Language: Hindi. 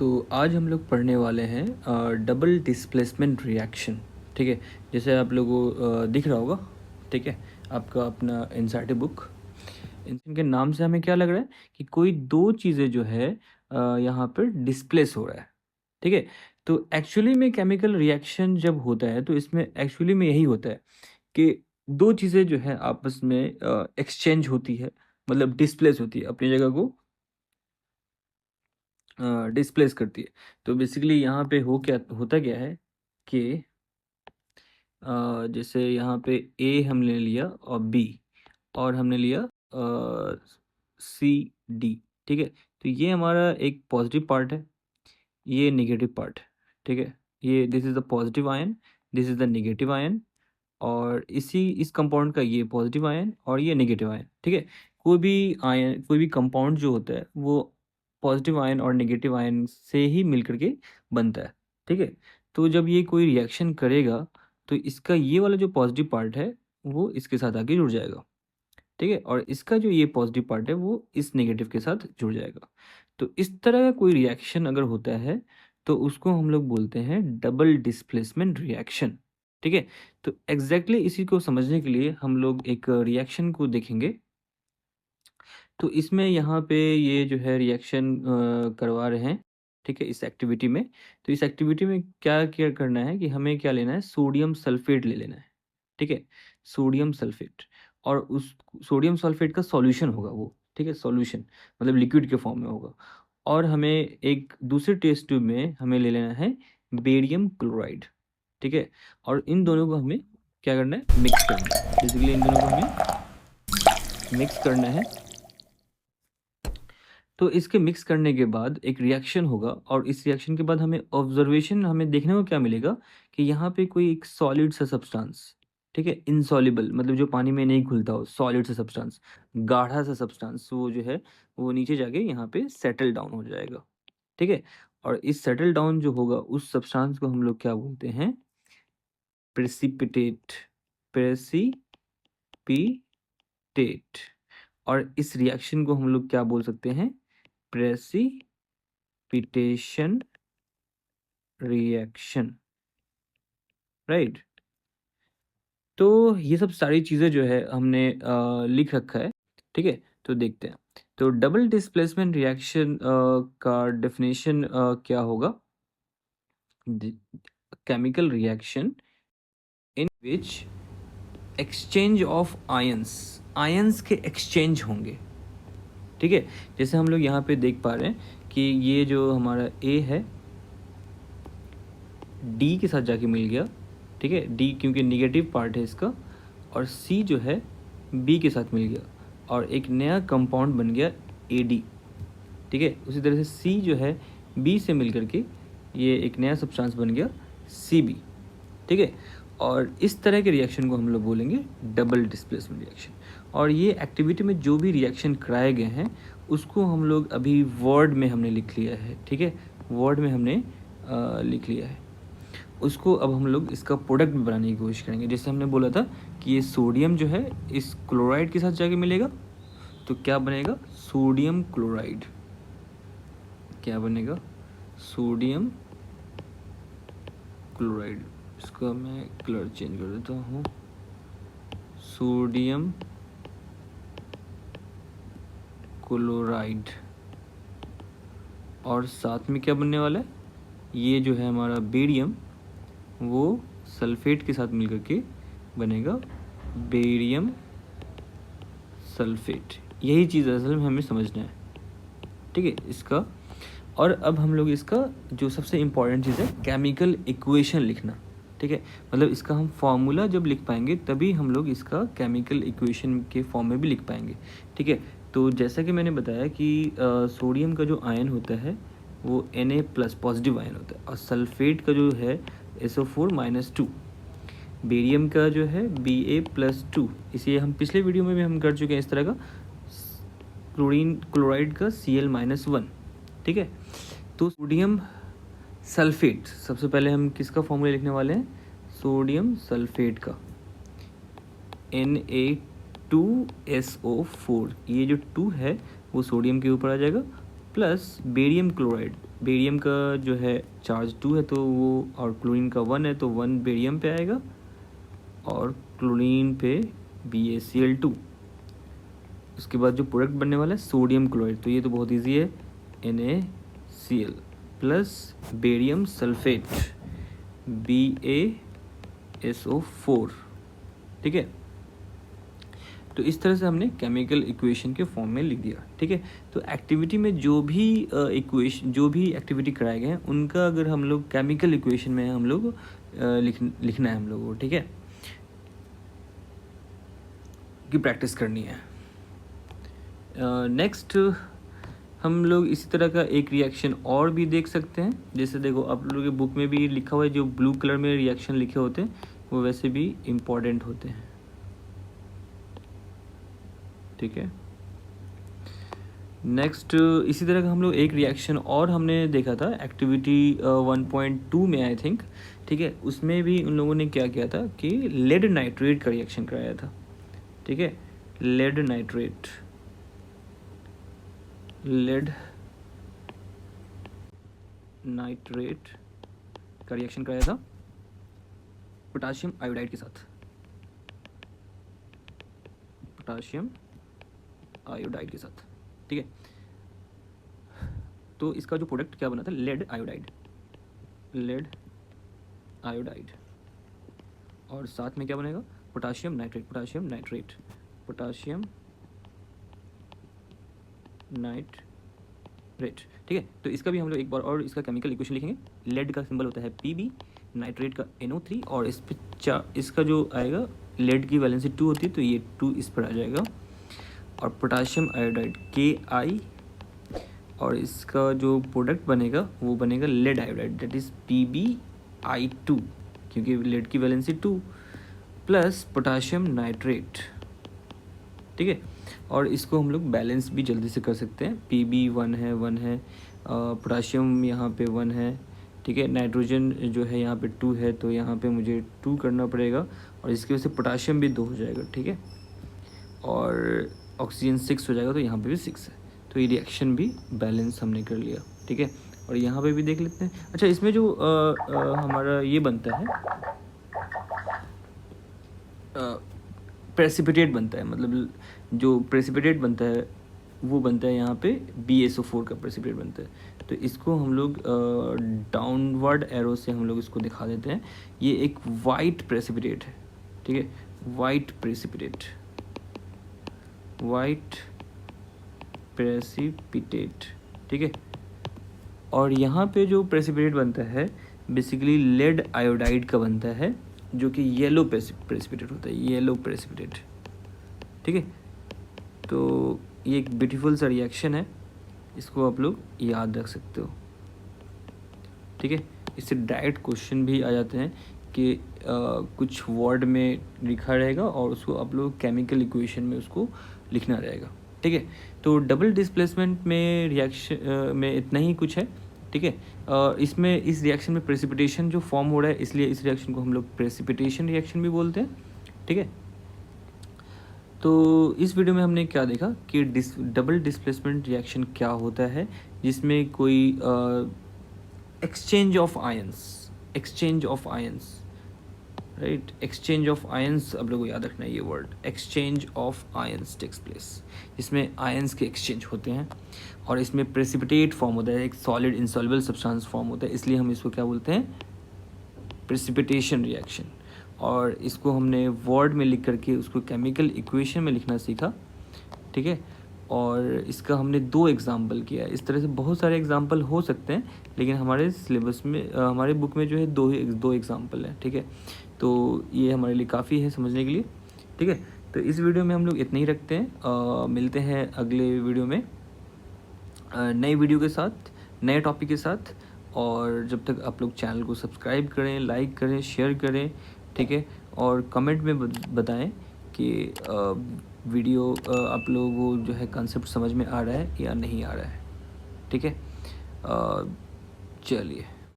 तो आज हम लोग पढ़ने वाले हैं डबल डिस्प्लेसमेंट रिएक्शन। ठीक है, जैसे आप लोगों को दिख रहा होगा। ठीक है, आपका अपना एनसीईआरटी बुक। इनके नाम से हमें क्या लग रहा है कि कोई दो चीज़ें जो है यहाँ पर डिस्प्लेस हो रहा है। ठीक है, तो एक्चुअली में केमिकल रिएक्शन जब होता है तो इसमें एक्चुअली में यही होता है कि दो चीज़ें जो है आपस में एक्सचेंज होती है, मतलब डिस्प्लेस होती है, अपनी जगह को डिस्प्लेस करती है। तो बेसिकली यहाँ पे क्या होता क्या है कि जैसे यहाँ पे ए हमने लिया और बी, और हमने लिया सी डी। ठीक है, तो ये हमारा एक पॉजिटिव पार्ट है, ये नेगेटिव पार्ट है। ठीक है, ये this is the positive ion, this is the negative ion, और इस कंपाउंड का ये पॉजिटिव आयन और ये नेगेटिव आयन। ठीक है, कोई भी कंपाउंड जो होता है वो पॉजिटिव आयन और नेगेटिव आयन से ही मिल करके बनता है। ठीक है, तो जब ये कोई रिएक्शन करेगा तो इसका ये वाला जो पॉजिटिव पार्ट है वो इसके साथ आके जुड़ जाएगा। ठीक है, और इसका जो ये पॉजिटिव पार्ट है वो इस नेगेटिव के साथ जुड़ जाएगा। तो इस तरह का कोई रिएक्शन अगर होता है तो उसको हम लोग बोलते हैं डबल डिस्प्लेसमेंट रिएक्शन। ठीक है, तो एग्जैक्टली इसी को समझने के लिए हम लोग एक रिएक्शन को देखेंगे। तो इसमें यहाँ पे ये जो है रिएक्शन करवा रहे हैं। ठीक है, इस एक्टिविटी में। तो इस एक्टिविटी में क्या क्या करना है कि हमें क्या लेना है, सोडियम सल्फेट ले लेना है। ठीक है, सोडियम सल्फेट, और उस सोडियम सल्फेट का सॉल्यूशन होगा वो। ठीक है, सॉल्यूशन मतलब लिक्विड के फॉर्म में होगा। और हमें एक दूसरे टेस्ट ट्यूब में हमें ले लेना है बेरियम क्लोराइड। ठीक है, और इन दोनों को हमें क्या करना है, मिक्स करना है। बेसिकली इन दोनों को हमें मिक्स करना है। तो इसके मिक्स करने के बाद एक रिएक्शन होगा, और इस रिएक्शन के बाद हमें देखने को क्या मिलेगा कि यहाँ पे कोई एक सॉलिड सा सब्सटेंस, ठीक है, इनसॉल्युबल मतलब जो पानी में नहीं घुलता हो, सॉलिड सा सब्सटेंस, गाढ़ा सा सब्सटेंस, वो जो है वो नीचे जाके यहाँ पे सेटल डाउन हो जाएगा। ठीक है, और इस सेटल डाउन जो होगा उस सब्सटेंस को हम लोग क्या बोलते हैं, प्रेसिपिटेट। प्रेसिपिटेट। और इस रिएक्शन को हम लोग क्या बोल सकते हैं, प्रेसिपिटेशन रिएक्शन। राइट, तो ये सब सारी चीज़ें जो है हमने लिख रखा है। ठीक है, तो देखते हैं। तो डबल डिस्प्लेसमेंट रिएक्शन का डेफिनेशन क्या होगा, chemical reaction in which exchange of ions, ions के एक्सचेंज होंगे। ठीक है, जैसे हम लोग यहाँ पे देख पा रहे हैं कि ये जो हमारा ए है डी के साथ जाके मिल गया। ठीक है, डी क्योंकि निगेटिव पार्ट है इसका, और सी जो है बी के साथ मिल गया, और एक नया कंपाउंड बन गया ए डी। ठीक है, उसी तरह से सी जो है बी से मिल करके ये एक नया सब्सटेंस बन गया सी बी। ठीक है, और इस तरह के रिएक्शन को हम लोग बोलेंगे डबल डिस्प्लेसमेंट रिएक्शन। और ये एक्टिविटी में जो भी रिएक्शन कराए गए हैं उसको हम लोग अभी वर्ड में हमने लिख लिया है। ठीक है, वर्ड में हमने लिख लिया है। उसको अब हम लोग इसका प्रोडक्ट भी बनाने की कोशिश करेंगे। जैसे हमने बोला था कि ये सोडियम जो है इस क्लोराइड के साथ जाके मिलेगा, तो क्या बनेगा, सोडियम क्लोराइड। क्या बनेगा, सोडियम क्लोराइड। इसका मैं कलर चेंज कर देता हूँ, सोडियम क्लोराइड। और साथ में क्या बनने वाला है, ये जो है हमारा बेरियम वो सल्फेट के साथ मिलकर के बनेगा बेरियम सल्फेट। यही चीज़ असल में हमें समझना है। ठीक है, इसका, और अब हम लोग इसका जो सबसे इम्पॉर्टेंट चीज़ है केमिकल इक्वेशन लिखना। ठीक है, मतलब इसका हम फार्मूला जब लिख पाएंगे तभी हम लोग इसका केमिकल इक्वेशन के फॉर्म में भी लिख पाएंगे। ठीक है, तो जैसा कि मैंने बताया कि सोडियम का जो आयन होता है वो Na+ पॉजिटिव आयन होता है, और सल्फेट का जो है SO4-2, बेरियम का जो है Ba+2। इसे हम पिछले वीडियो में भी हम कर चुके हैं इस तरह का, क्लोराइड का Cl-1। ठीक है, तो सोडियम सल्फेट, सबसे पहले हम किसका फॉर्मूला लिखने वाले हैं, सोडियम सल्फेट का Na2SO4। ये जो 2 है वो सोडियम के ऊपर आ जाएगा, प्लस बेरियम क्लोराइड। बेरियम का जो है चार्ज 2 है तो वो, और क्लोरीन का 1 है तो 1 बेरियम पे आएगा और क्लोरीन पे BaCl2। उसके बाद जो प्रोडक्ट बनने वाला है सोडियम क्लोराइड, तो ये तो बहुत इजी है, NaCl plus barium sulphate BaSO4। ठीक है, तो इस तरह से हमने केमिकल इक्वेशन के फॉर्म में लिख दिया। ठीक है, तो एक्टिविटी में जो भी एक्टिविटी कराए गए हैं उनका अगर हम लोग केमिकल इक्वेशन में हम लोग लिखना है हम लोगों को। ठीक है, की प्रैक्टिस करनी है। नेक्स्ट हम लोग इसी तरह का एक रिएक्शन और भी देख सकते हैं। जैसे देखो आप लोगों के बुक में भी लिखा हुआ है, जो ब्लू कलर में रिएक्शन लिखे होते हैं वो वैसे भी इम्पॉर्टेंट होते हैं। ठीक है, नेक्स्ट इसी तरह का हम लोग एक रिएक्शन और हमने देखा था एक्टिविटी 1.2 में आई थिंक। ठीक है, उसमें भी उन लोगों ने क्या किया था कि लेड नाइट्रेट का रिएक्शन कराया था। ठीक है, लेड नाइट्रेट का रिएक्शन कराया था पोटाशियम आयोडाइड के साथ। ठीक है, तो इसका जो प्रोडक्ट क्या बना था, लेड आयोडाइड और साथ में क्या बनेगा, पोटाशियम नाइट्रेट। ठीक है, तो इसका भी हम लोग एक बार और इसका केमिकल इक्वेशन लिखेंगे। लेड का सिंबल होता है Pb, नाइट्रेट का NO3 और इस पे इसका जो आएगा, लेड की वैलेंसी 2 होती है तो ये 2 इस पर आ जाएगा, और पोटाशियम आयोडाइड Ki, और इसका जो प्रोडक्ट बनेगा वो बनेगा lead iodide, that is PbI2, क्योंकि लेड की वैलेंसी 2 प्लस पोटाशियम नाइट्रेट। ठीक है, और इसको हम लोग बैलेंस भी जल्दी से कर सकते हैं। Pb 1 है, पोटाशियम यहाँ पे 1 है। ठीक है, नाइट्रोजन जो है यहाँ पे 2 है तो यहाँ पे मुझे 2 करना पड़ेगा, और इसकी वजह से पोटाशियम भी 2 हो जाएगा। ठीक है, और ऑक्सीजन 6 हो जाएगा तो यहाँ पे भी 6 है, तो ये रिएक्शन भी बैलेंस हमने कर लिया। ठीक है, और यहाँ पे भी देख लेते हैं। अच्छा, इसमें जो हमारा ये बनता है प्रेसिपिटेट बनता है, मतलब जो प्रेसिपिटेट बनता है वो बनता है यहाँ पे BaSO4 का प्रेसिपिटेट बनता है। तो इसको हम लोग डाउनवर्ड एरो से हम लोग इसको दिखा देते हैं। ये एक वाइट प्रेसिपिटेट है। ठीक है, वाइट प्रेसिपिटेट। ठीक है, और यहाँ पे जो प्रेसिपिटेट बनता है बेसिकली लेड आयोडाइड का बनता है, जो कि येलो प्रेसिपिटेट होता है, येलो प्रेसिपिटेट। ठीक है, तो ये एक ब्यूटीफुल सा रिएक्शन है, इसको आप लोग याद रख सकते हो। ठीक है, इससे डायरेक्ट क्वेश्चन भी आ जाते हैं कि कुछ वर्ड में लिखा रहेगा और उसको आप लोग केमिकल इक्वेशन में उसको लिखना रहेगा। ठीक है, तो डबल डिस्प्लेसमेंट में रिएक्शन में इतना ही कुछ है। ठीक है, इसमें इस रिएक्शन में प्रेसिपिटेशन जो फॉर्म हो रहा है, इसलिए इस रिएक्शन को हम लोग प्रेसिपिटेशन रिएक्शन भी बोलते हैं। ठीक है, तो इस वीडियो में हमने क्या देखा कि डबल डिस्प्लेसमेंट रिएक्शन क्या होता है, जिसमें कोई exchange of ions, right, exchange of ions, आप लोगों को याद रखना है ये word, exchange of ions takes place, जिसमें आयंस के एक्सचेंज होते हैं, और इसमें प्रेसिपिटेट फॉर्म होता है, एक सॉलिड इनसॉल्युबल सब्सटेंस फॉर्म होता है, इसलिए हम इसको क्या बोलते हैं, प्रेसिपिटेशन रिएक्शन। और इसको हमने वर्ड में लिख करके उसको केमिकल इक्वेशन में लिखना सीखा। ठीक है, और इसका हमने 2 एग्जाम्पल किया है। इस तरह से बहुत सारे एग्जाम्पल हो सकते हैं, लेकिन हमारे सिलेबस में हमारे बुक में जो है 2 एग्जाम्पल है। ठीक है, तो ये हमारे लिए काफ़ी है समझने के लिए। ठीक है, तो इस वीडियो में हम लोग इतना ही रखते हैं। मिलते हैं अगले वीडियो में नए वीडियो के साथ, नए टॉपिक के साथ। और जब तक आप लोग चैनल को सब्सक्राइब करें, लाइक करें, शेयर करें। ठीक है, और कमेंट में बताएं कि वीडियो आप लोगों को जो है कॉन्सेप्ट समझ में आ रहा है या नहीं आ रहा है। ठीक है, चलिए।